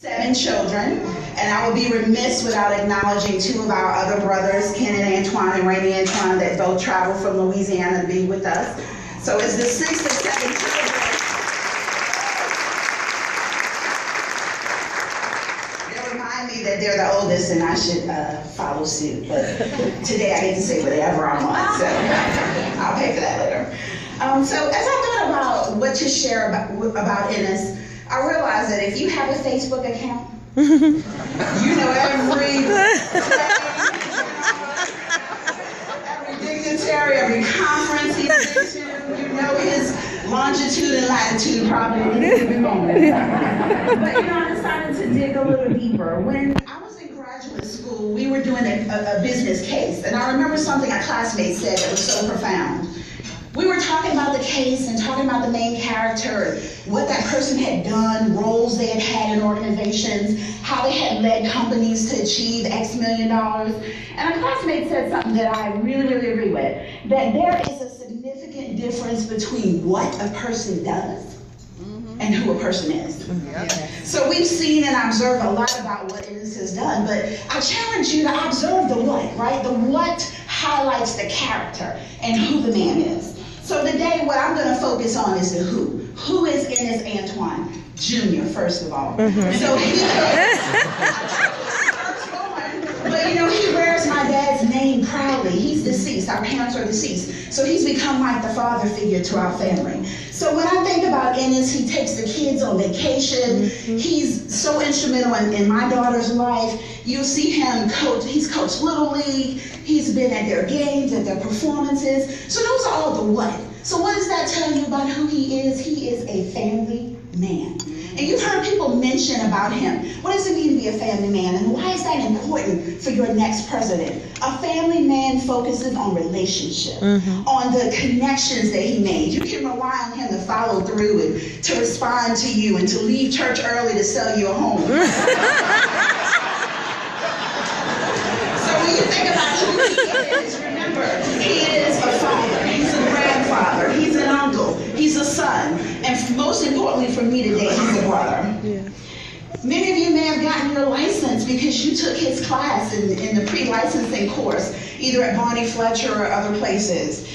7 children, and I will be remiss without acknowledging 2 of our other brothers, Ken and Antoine and Rainy Antoine, that both traveled from Louisiana to be with us. So it's the 6 and 7 children. They remind me that they're the oldest and I should follow suit, but today I get to say whatever I want, so I'll pay for that later. So as I thought about what to share about Ennis, I realized that if you have a Facebook account, you know every dignitary, every conference he's been to, you know his longitude and latitude probably at any given moment. But I decided to dig a little deeper. When I was in graduate school, we were doing a business case, and I remember something a classmate said that was so profound. We were talking about the case and talking about the main character, what that person had done, roles they had had in organizations, how they had led companies to achieve X million dollars. And a classmate said something that I really, really agree with, that there is a significant difference between what a person does and who a person is. So we've seen and observed a lot about what Ennis has done, but I challenge you to observe the what, right? The what highlights the character and who the man is. So today, what I'm going to focus on is the who. Who is Ennis Antoine Jr., first of all? So he is, but he wears my dad's name proudly. He's deceased. Our parents are deceased. So he's become like the father figure to our family. So when I think about Ennis, he takes the kids on vacation. He's so instrumental in my daughter's life. You'll see him coach. He's coached Little League. He's been at their games, at their performances. So those are all the what. So what does that tell you about who he is? He is a family man. And you've heard people mention about him. What does it mean to be a family man? And why is that important for your next president? A family man focuses on relationship, on the connections that he made. You can rely on him to follow through and to respond to you and to leave church early to sell you a home. So when you think about who he is, remember, he is a father, he's a grandfather, he's an uncle, he's a son, and most importantly for me today, he's a brother. Many of you may have gotten your license because you took his class in the pre-licensing course, either at Barney Fletcher or other places.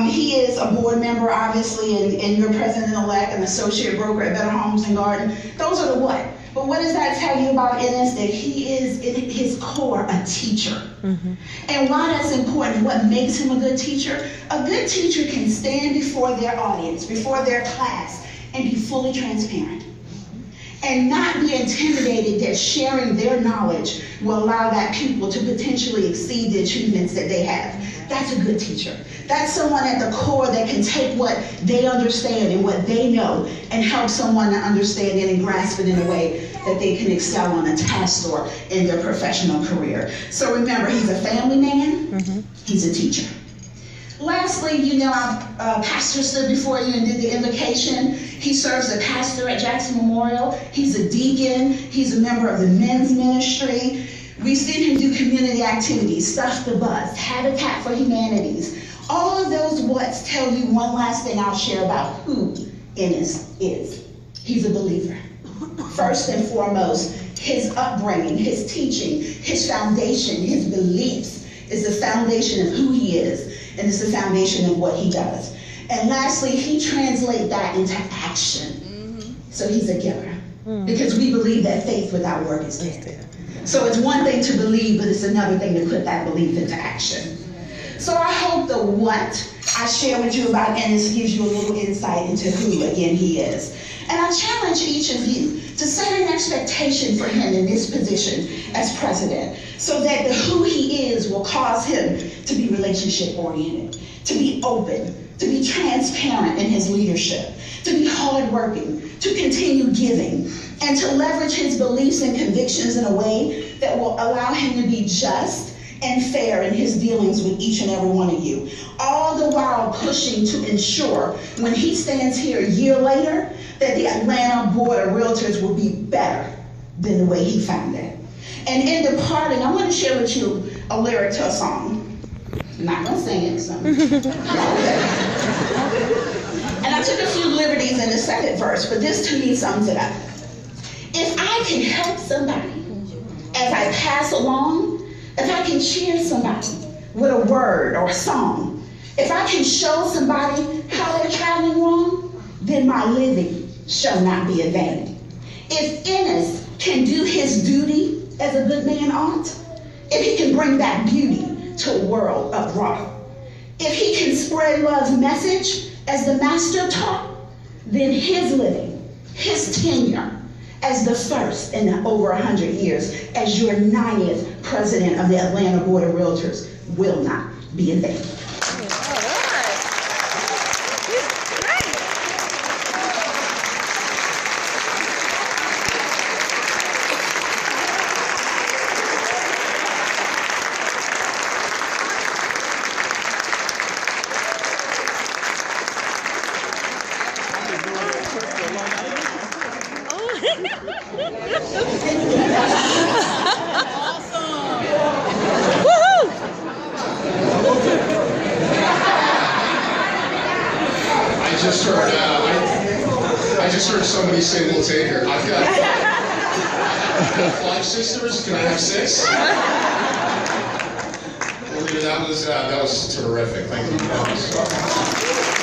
He is a board member, obviously, and your president-elect and associate broker at Better Homes and Garden. Those are the what. But what does that tell you about Ennis? That he is, in his core, a teacher. And why that's important, what makes him a good teacher? A good teacher can stand before their audience, before their class, and be fully transparent. And not be intimidated that sharing their knowledge will allow that pupil to potentially exceed the achievements that they have. That's a good teacher. That's someone at the core that can take what they understand and what they know and help someone to understand it and grasp it in a way that they can excel on a task or in their professional career. So remember, he's a family man, he's a teacher. Lastly, our pastor stood before you and did the invocation. He serves as a pastor at Jackson Memorial. He's a deacon. He's a member of the men's ministry. We've seen him do community activities, Stuff the Bus, Habitat for Humanities. All of those what's tell you one last thing I'll share about who Ennis is. He's a believer. First and foremost, his upbringing, his teaching, his foundation, his beliefs is the foundation of who he is. And it's the foundation of what he does. And lastly, he translates that into action. So he's a giver. Because we believe that faith without work is dead. So it's one thing to believe, but it's another thing to put that belief into action. So I hope the what I share with you about Ennis gives you a little insight into who, again, he is. And I challenge each of you to set an expectation for him in this position as president, so that the who he is will cause him to be relationship oriented, to be open, to be transparent in his leadership, to be hardworking, to continue giving, and to leverage his beliefs and convictions in a way that will allow him to be just and fair in his dealings with each and every one of you. All the while pushing to ensure when he stands here a year later that the Atlanta Board of Realtors will be better than the way he found it. And in departing, I want to share with you a lyric to a song. I'm not going to sing it, so. And I took a few liberties in the second verse, but this to me sums it up. If I can help somebody as I pass along, if I can cheer somebody with a word or a song, if I can show somebody how they're traveling wrong, then my living shall not be in vain. If Ennis can do his duty as a good man ought, if he can bring back beauty to a world uproar, if he can spread love's message as the master taught, then his living, his tenure as the first in over 100 years, as your 90th president of the Atlanta Board of Realtors, will not be in vain. I just heard somebody say, "We'll take her." I've got 5 sisters. Can I have 6? Lolita, that was terrific. Thank you.